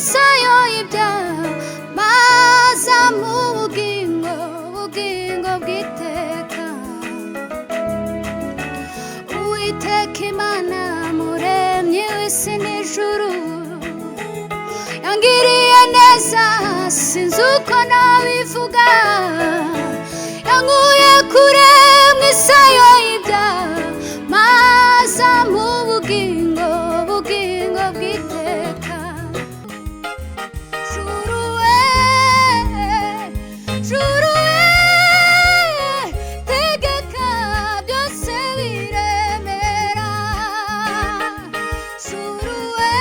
isayo y'ibyaha maza mu bugingo bw'iteka. Uwiteka Imana muremyi w'isi n'ijuru yangiriye neza sinzi uko nabivuga, yankuye kure mu isayo y'ibyaha maza mu bugingo bw'iteka. Juru we, juru we, tegeka byose biremera. Juru we,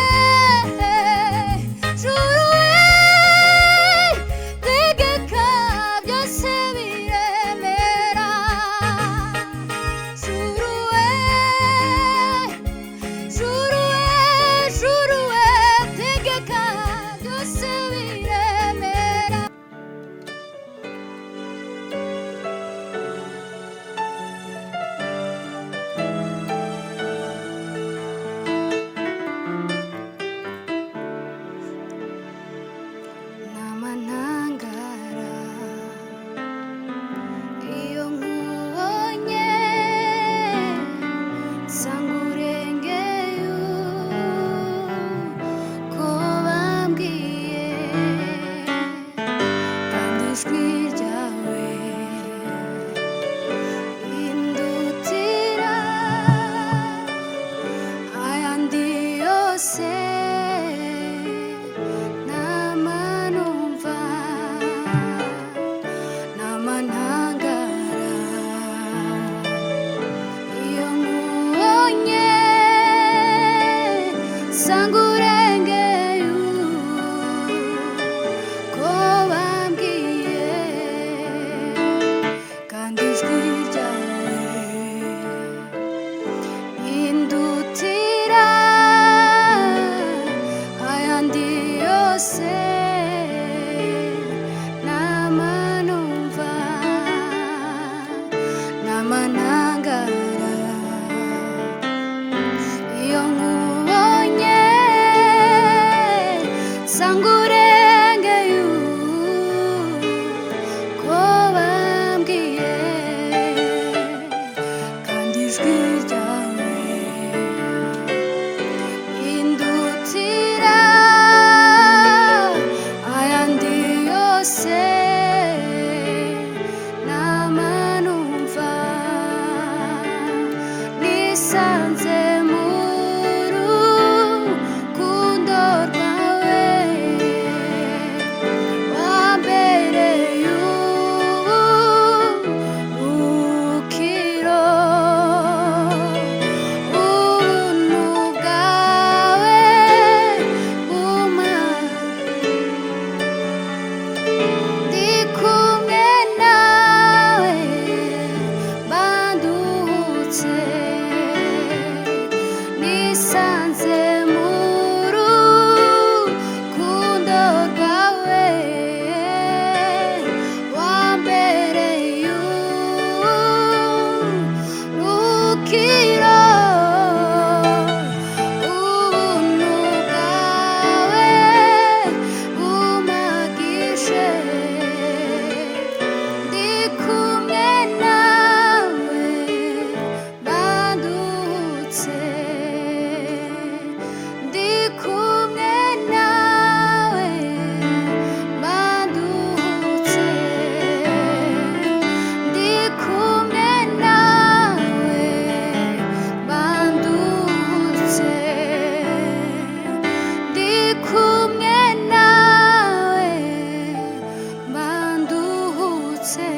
juru we, tegeka byose biremera. Juru we, juru we, juru we, tegeka byose biremera. Namanangara iyo nkubonye nsanga urengeye uko bambwiye, kandi ijwi ryawe rindutira ayandi yose namanumva. Namanangara iyo nkubonye nsanga urengeye uko bambwiye, kandi ijwi ryawe rindutira ayandi yose namanumva. Namanangara iyo nkubonye nsanga urengeye uko bambwiye, kandi ijwi ryawe rindutira ayandi yose namanumva. Nisanze mu rukundo rwawe, wambereye uburuhukiro. Ubuntu bwawe ndi kumwe nawe banduhutse. Nisanze mu rukundo rwawe, wambereye uburuhukiro. Ubuntu bwawe bumpagije, ndi kumwe nawe banduhutse. Ndi kumwe nawe banduhutse. Ndi kumwe nawe banduhutse. Ndi kumwe nawe banduhutse.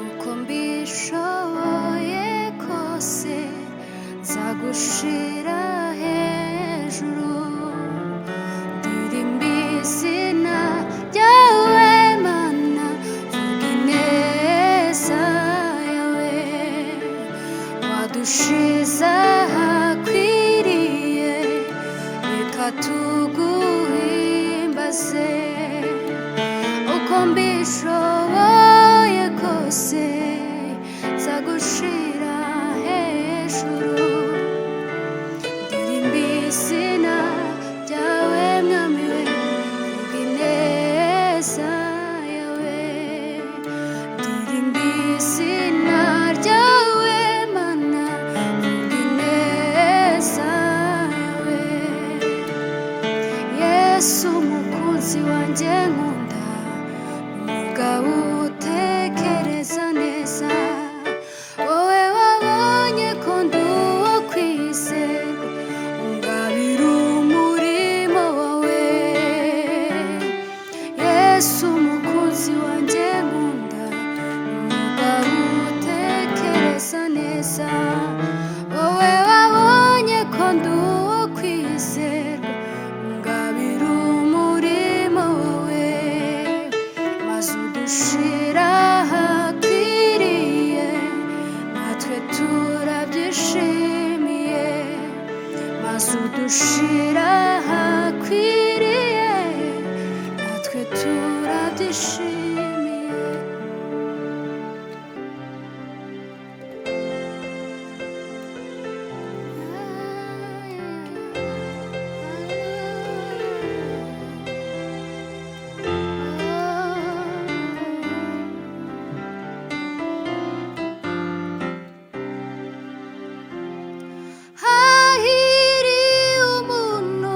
Uko mbishoboye kose nzagushira hejuru, ndirimba izina ryawe Mana, vuga ineza yawe. Wadushize ahakwiriye tuguhimbaze uko mbishoboye kose nzagushira hejuru ndirimba izina ryawe mwami we vuga ineza yawe ndirimba izina ryawe mana vuga ineza yawe Yesu umukunzi wanjye nkunda umugabo utekereza neza wowe wabonye ko ndi uwo kwizerwa ungabira umurimo wawe Yesu umukunzi wanjye nkunda umugabo utekereza neza wowe wabonye ko ndi uwo kwizerwa ungabira umurimo wawe maze udushira ahakwiriye natwe turabyishimiye maze udushira ahakwiriye natwe turabyishimiye hahiriye umuntu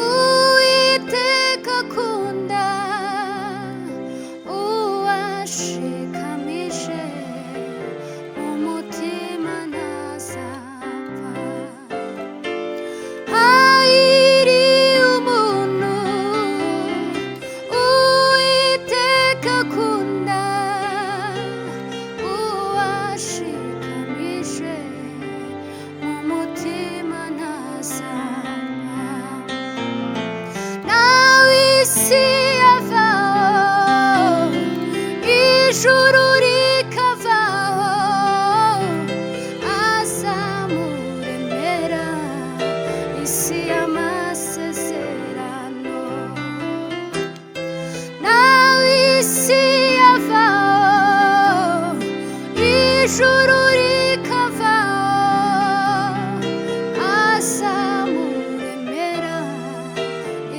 Uwiteka akunda uwashikamije umutima ntazapfa hahiriye umuntu Uwiteka akunda uwashikamije umutima ntazapfa nawe isi yavaho ijuru rikavaho azamuremera isi y'amasezerano nawe isi yavaho ijuru rikavaho azamuremera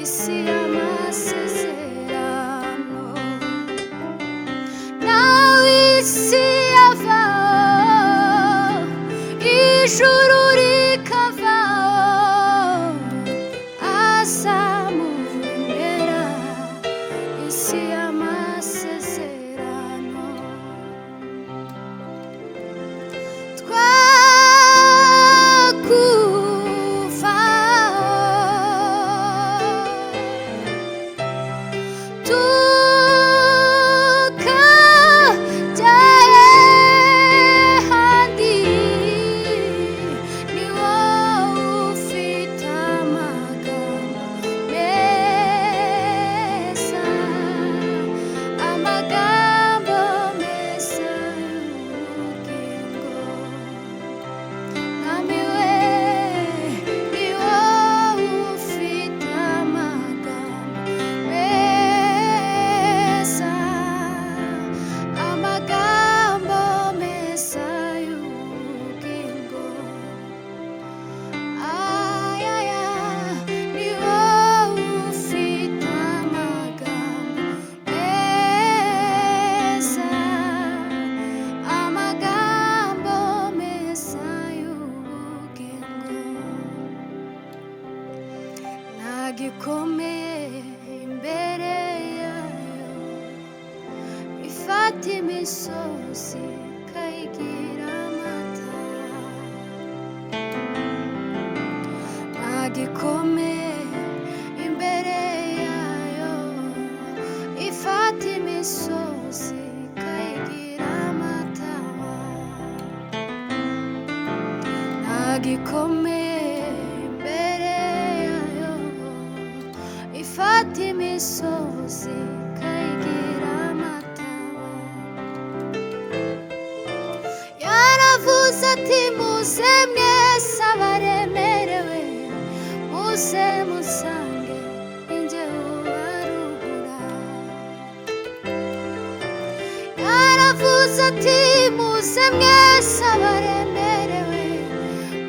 isi y'amasezerano nawe isi yavaho ijuru rikavaho azamuremera isi y'amasezerano gikomeye imbere yayo ifata imisozi ikayigira amata nta gikomeye imbere yayo ifata imisozi ikayigira amata nta gikomeye imbere yayo ifata imisozi ikayigira amata yaravuze ati muze mwese abaremerewe muze musange ninjye ubaruhura. Yaravuze ati muze mwese abaremerewe,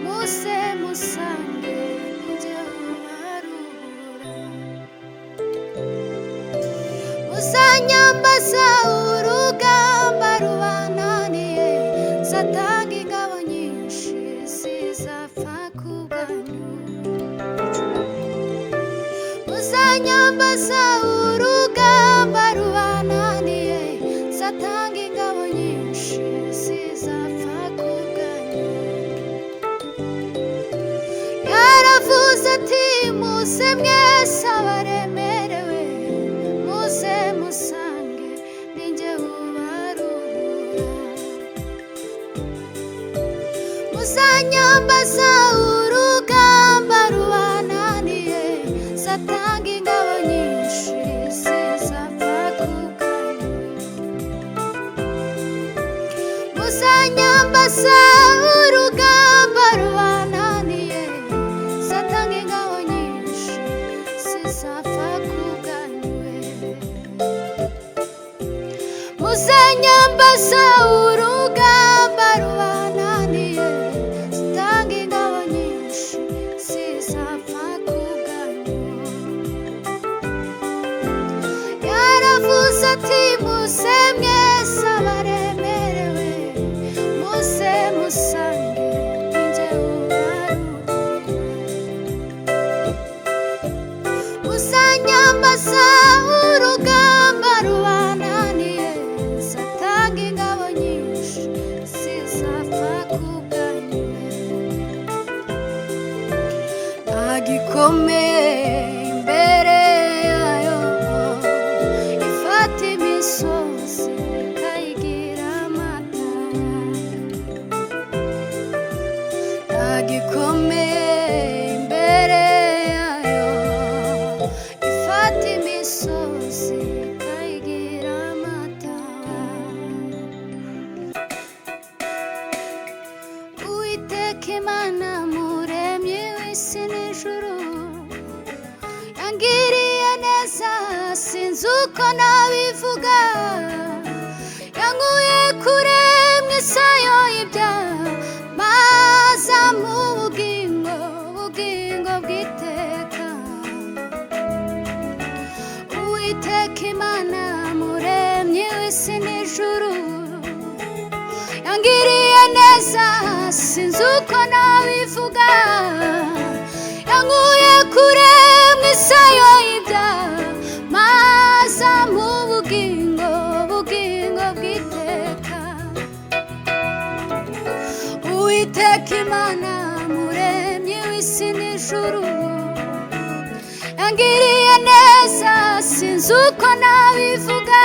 muze musange ninjye ubaruhura. Muzanyambaza urugamba rubananiye, Satani ingabo nyinshi zizapfa ku bwanyu. Muzanyambaza urugamba rubananiye, Satani ingabo nyinshi zizapfa ku bwanyu. Yaravuze ati muze mwese abaremerewe, muze musange ninjye ubaruhura. Muzanyambaza urugamba rubananiye, Satani ingabo nyinshi zizapfa ku bwanyu. Muzanyambaza urugamba rubananiye, Satani ingabo nyinshi zizapfa ku bwanyu. Muzanyambaza urugamba rubananiye, Satani ingabo nyinshi zizapfa ku bwanyu. Yaravuze ati muze mwese abaremerewe, muze musange ninjye ubaruhura. Muzanyambaza urugamba rubananiye, Satani ingabo nyinshi zizapfa ku bwanyu. Nagikomeye imbere yayo, ifata imisozi ikayigira amatara. Nagikomeye imbere yayo, ifata imisozi ikayigira amatara. Uwiteka Imana muremyi w'isi n'ijuru, yangiriye neza sinzi uko nabivuga. Yankuye kure mu isayo y'ibyaha, maza mu bugingo bw'iteka. Uwiteka Imana muremyi w'isi n'ijuru, yangiriye neza sinzi uko nabivuga. Yankuye kure mu isayo y'ibyaha, maza mu bugingo bw'iteka. Uwiteka Imana muremyi w'isi n'ijuru, yangiriye neza sinzi uko nabivuga.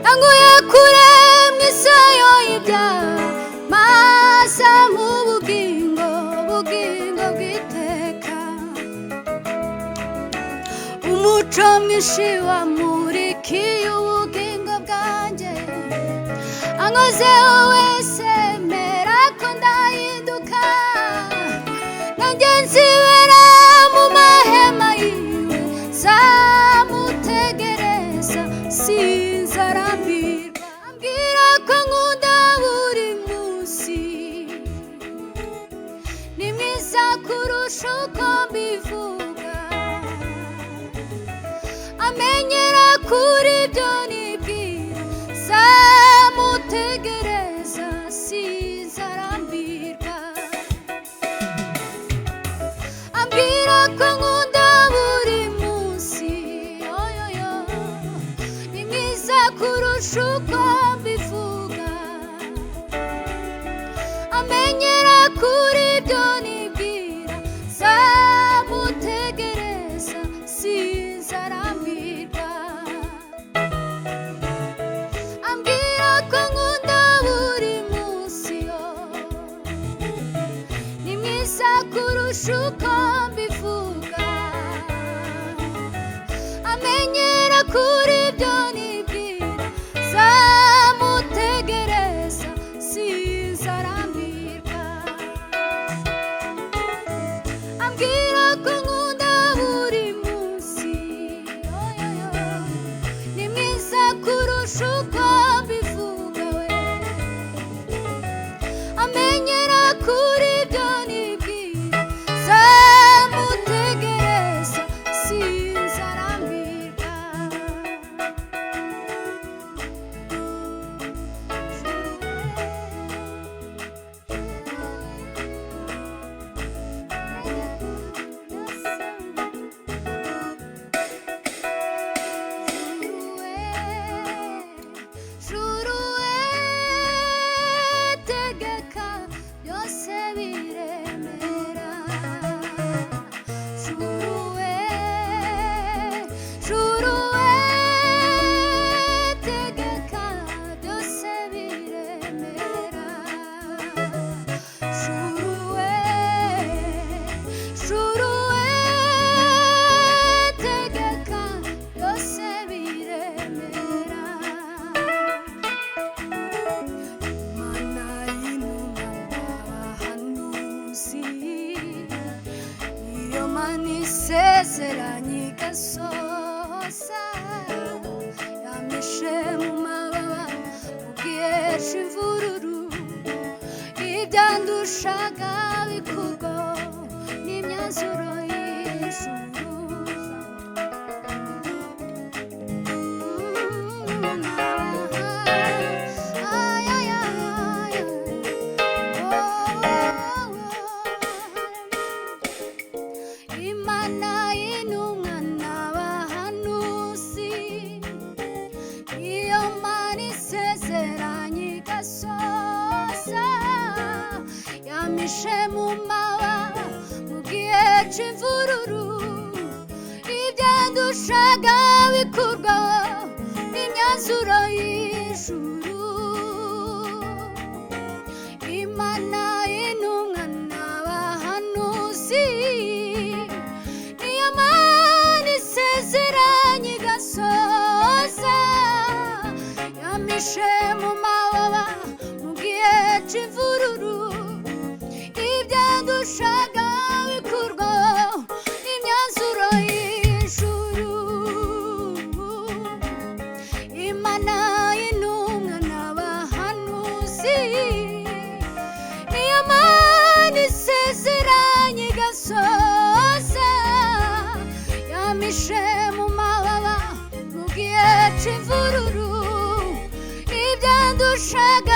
Yankuye kure mu isayo y'ibyaha, maza mu bugingo bw'iteka. Umuco mwinshi wamurikiye ubugingo bwanjye, ankozeho wese mera ko ndahinduka. Nanjye nzibera mu mahema yiwe, zamutegereza sinzarambirwa. Ambwira ko nkunda buri munsi, ni mwiza kurusha uko mbivuga. Amenyera kuri ibyo nibwira, zamutegereza sinzarambirwa. Ambwira ko nkunda buri munsi, ni mwiza kurusha uko mbivuga. Amenyera kuri ibyo nibwira, zamutegereza sinzarambirwa. Ambwira ko nkunda buri munsi, ni mwiza kurusha uko mbivuga. Amenyera kuri ibyo nibwira, zamutegereza sinzarambirwa. Ambwira isezeranye igasohoza yamishe mu mababa mu gihe c'imvururu ibyandushaga bikurwa n'imyanzuro y'ijuru mu mababa mu gihe c'imvururu ibyandushaga bikurwa n'imyanzuro y'ijuru imana y'intumwa n'abahanuzi niyo mana isezeranye igasohoza yamishe mu mababa mu gihe c'imvururu ibyandushaga bikurwa n'imyanzuro y'ijuru imana y'intumwa n'abahanuzi niyo mana isezeranye igasohoza yamishe mu mababa mu gihe c'imvururu ibyandushaga